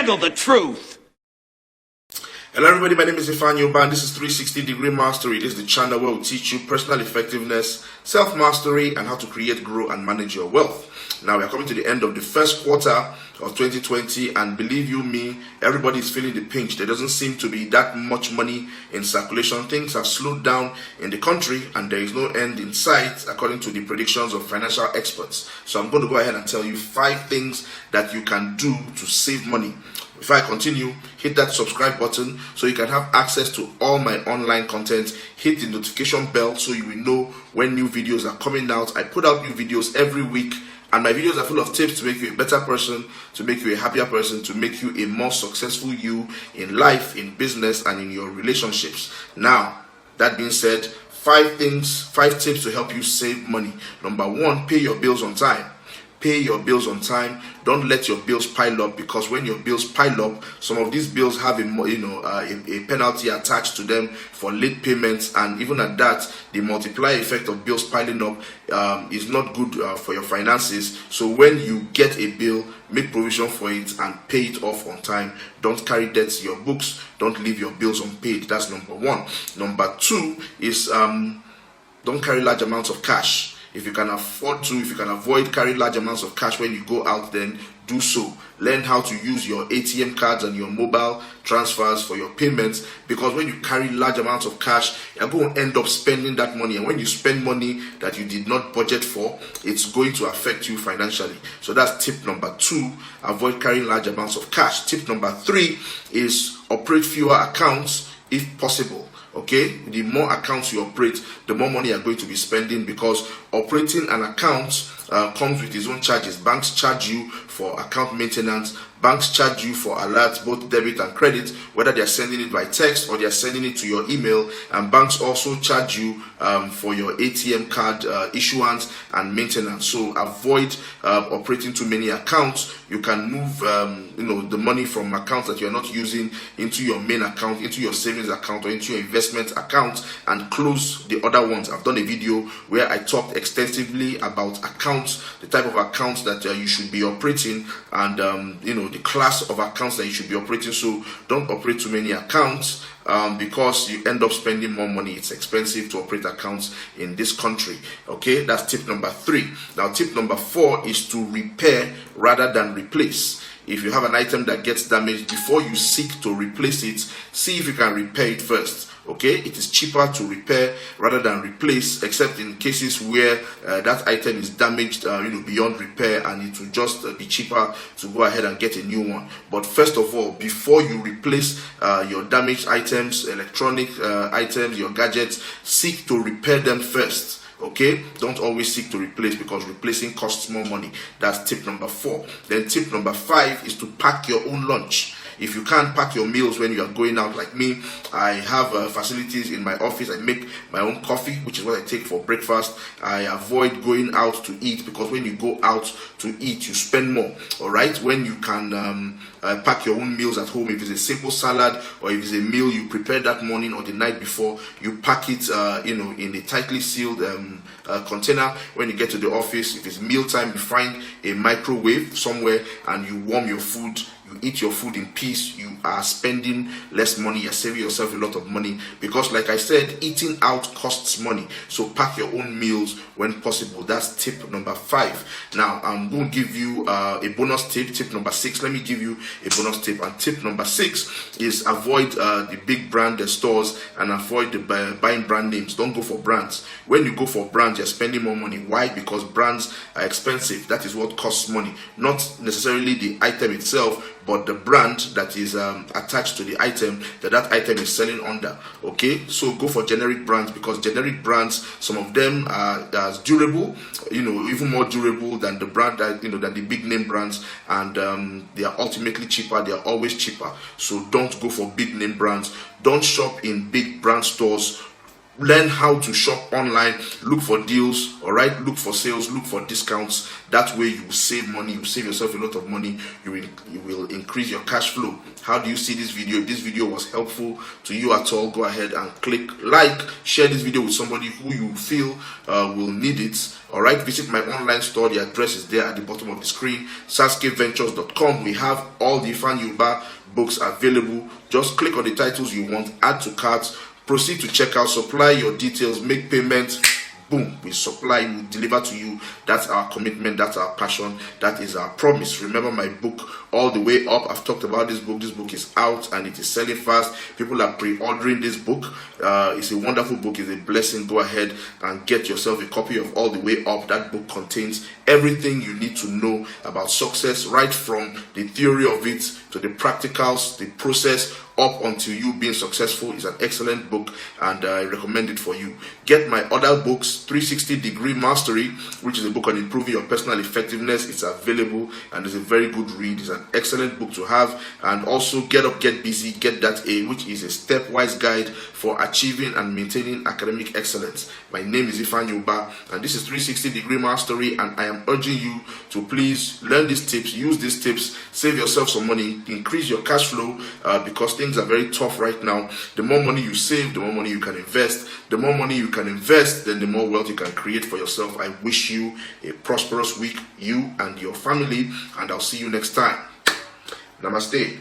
handle the truth. Hello everybody, my name is Ifan Ban. This is 360 Degree Mastery. This is the channel where we teach you personal effectiveness, self-mastery, and how to create, grow, and manage your wealth. Now we are coming to the end of the first quarter of 2020, and believe you me, everybody is feeling the pinch. There doesn't seem to be that much money in circulation. Things have slowed down in the country, and there is no end in sight according to the predictions of financial experts. So I'm going to go ahead and tell you 5 things that you can do to save money. Before I continue, hit that subscribe button so you can have access to all my online content. Hit the notification bell so you will know when new videos are coming out. I put out new videos every week, and my videos are full of tips to make you a better person, to make you a happier person, to make you a more successful you in life, in business, and in your relationships. Now, that being said, 5 tips to help you save money. Number 1, pay your bills on time. Pay your bills on time. Don't let your bills pile up, because when your bills pile up, some of these bills have a penalty attached to them for late payments, and even at that, the multiplier effect of bills piling up is not good for your finances. So when you get a bill, make provision for it and pay it off on time. Don't carry debts in your books. Don't leave your bills unpaid. That's number 1. Number 2 is don't carry large amounts of cash. If you can afford to, if you can avoid carrying large amounts of cash when you go out, then do so. Learn how to use your ATM cards and your mobile transfers for your payments, because when you carry large amounts of cash, you're going to end up spending that money. And when you spend money that you did not budget for, it's going to affect you financially. So that's tip number 2. Avoid carrying large amounts of cash. Tip number 3 is operate fewer accounts if possible. Okay, the more accounts you operate, the more money you're going to be spending, because operating an account comes with its own charges. Banks charge you for account maintenance. Banks charge you for alerts, both debit and credit, whether they're sending it by text or they're sending it to your email. And banks also charge you for your ATM card issuance and maintenance. So avoid operating too many accounts. You can move the money from accounts that you're not using into your main account, into your savings account, or into your investment account, and close the other ones. I've done a video where I talked extensively about accounts, the type of accounts that you should be operating, and the class of accounts that you should be operating. So don't operate too many accounts, because you end up spending more money. It's expensive to operate accounts in this country. Okay, that's tip number 3. Now, tip number 4 is to repair rather than replace. If you have an item that gets damaged, before you seek to replace it, see if you can repair it first. Okay, it is cheaper to repair rather than replace, except in cases where that item is damaged beyond repair, and it will just be cheaper to go ahead and get a new one. But first of all, before you replace your damaged items, electronic items, your gadgets, seek to repair them first. Okay, don't always seek to replace, because replacing costs more money. That's tip number 4. Then tip number 5 is to pack your own lunch. If you can't pack your meals when you are going out, like me, I have facilities in my office. I make my own coffee, which is what I take for breakfast. I avoid going out to eat, because when you go out to eat, you spend more. All right, when you can pack your own meals at home, if it's a simple salad or if it's a meal you prepared that morning or the night before, you pack it in a tightly sealed container. When you get to the office, if it's mealtime, you find a microwave somewhere and you warm your food. You eat your food in peace. You are spending less money. You're saving yourself a lot of money, because like I said, eating out costs money. So pack your own meals when possible. That's tip number 5. Now I'm going to give you a bonus tip. Tip number 6. Let me give you a bonus tip. And tip number 6 is avoid the big brand stores and avoid buying brand names. Don't go for brands. When you go for brands, you're spending more money. Why? Because brands are expensive. That is what costs money, not necessarily the item itself, but the brand that is attached to the item that item is selling under. Okay, so go for generic brands, because generic brands, some of them are as durable, even more durable than the brand that than the big name brands, and they are ultimately cheaper. They are always cheaper. So don't go for big name brands. Don't shop in big brand stores. Learn how to shop online. Look for deals, all right? Look for sales, look for discounts. That way you will save money. You will save yourself a lot of money. You will increase your cash flow. How do you see this video? If this video was helpful to you at all, go ahead and click like, share this video with somebody who you feel will need it. Alright, visit my online store. The address is there at the bottom of the screen, saskeventures.com. We have all the Ifeanyi Ubah books available. Just click on the titles you want, add to carts, proceed to checkout, supply your details, make payments. Boom, we supply, we deliver to you. That's our commitment, that's our passion, that is our promise. Remember my book, All the Way Up. I've talked about this book. This book is out and it is selling fast. People are pre-ordering this book. It's a wonderful book, it's a blessing. Go ahead and get yourself a copy of All the Way Up. That book contains everything you need to know about success, right from the theory of it to the practicals, the process, up until you being successful. Is an excellent book and I recommend it for you. Get my other books, 360 Degree Mastery, which is a book on improving your personal effectiveness. It's available and it's a very good read. It's an excellent book to have. And also Get Up, Get Busy, Get That A, which is a stepwise guide for achieving and maintaining academic excellence. My name is Ifeanyi Ubah and this is 360 Degree Mastery, and I am urging you to please learn these tips, use these tips, save yourself some money, increase your cash flow because things are very tough right now. The more money you save, the more money you can invest. The more money you can invest, then the more wealth you can create for yourself. I wish you a prosperous week, you and your family, and I'll see you next time. Namaste.